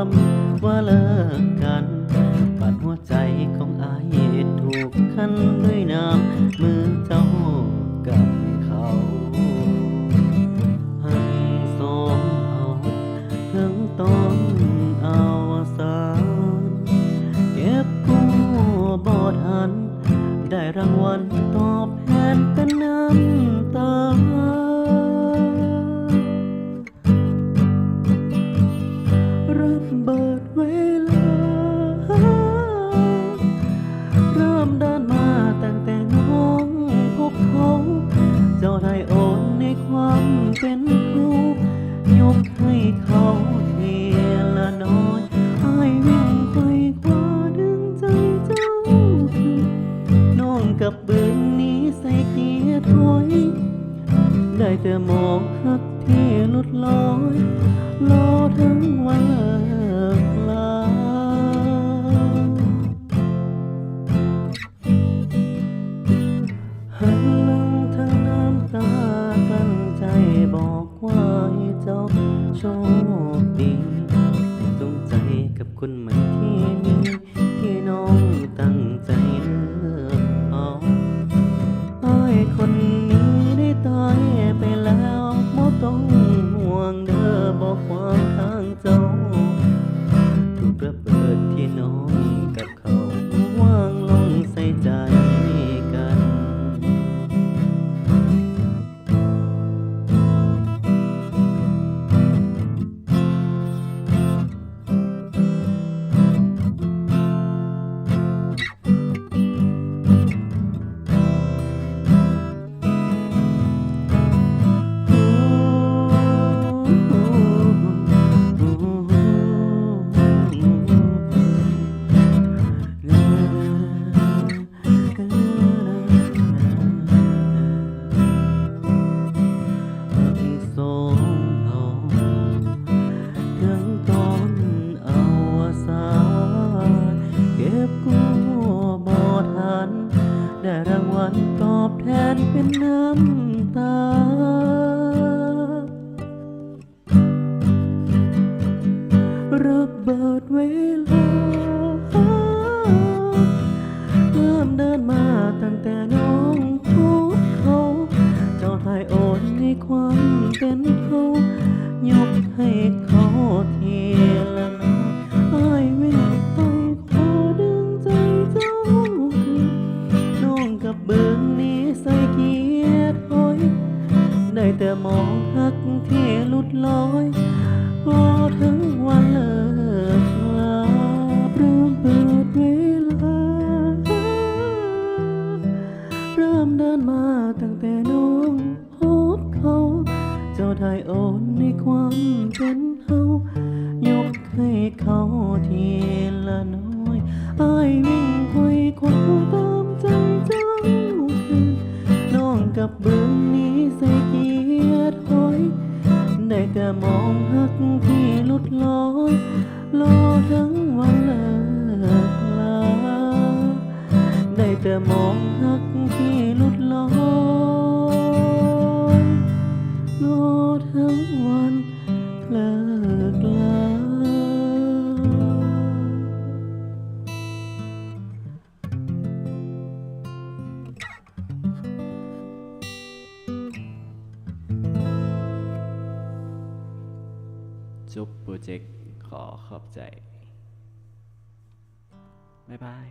ำว่าเลิกกันปัดหัวใจของอายถูกคันด้วยน้ำมือเจ้ากับเขาหันสองเอาถึงต้องเอาสารเก็บกู้บ่ทันได้รางวัลตอบแทนเป็นน้ำตาระเบิดเวลาเริ่มเดินมาตั้งแต่น้องพบเขาเจ้าได้โอนในความเป็นผู้ยกให้เขาทีละน้อยอ้ายวิ่งไขว่คว้าดึงใจเจ้าคืนน้องกับปืนนี้ใส่เกียร์ถอยได้แต่มองหักที่หลุดลอยรอทั้งวันเลิกลาหันหลังทั้งน้ำตากลั้นใจบอกว่าให้เจ้าโชคดีจงใจกับคนใหม่ที่มีที่น้องตั้งใจเลือกเอาอ้ายคนนี้ได้ตายไปแล้วบ่ต้องห่วงเด้อบอกความทางเจ้าถูกระเบิดที่น้องกับเขาวางลงใส่ใจกัน สองเอาถึงตอนเอาสารเก็บกู้บ่ทันได้รางวัลตอบแทนเป็นน้ำตาระเบิดเวลาเริ่มเดินมาตั้งแต่น้องพบเขาเจ้าทายโอนในความเป็นเขายกให้เขาทีละน้อยอ้ายวิ่งไปขอดึงใจเจ้าคืนน้องกับเบิ้งนี้ใส่เกียร์ถอยได้แต่มองหักที่หลุดลอยรอถึงวันเลิกลาเริ่มเปิดเวลาเริ่มเดินมาตั้งแต่น้องพบเขาเจ้าได้โอนในความเป็นเฮายกให้เขาทีละน้อยอ้ายวิ่งไขว่คว้าตามใจเจ้าคืนน้องกับเบิ้งนี้ใส่เกียร์ถอยได้แต่มองหักที่หลุดลอยรอทั้งวันเลิกลาได้แต่มองหักที่หลุดลอยรอทั้งวันเลิกลาจบโปรเจกต์ขอขอบใจ บ๊ายบาย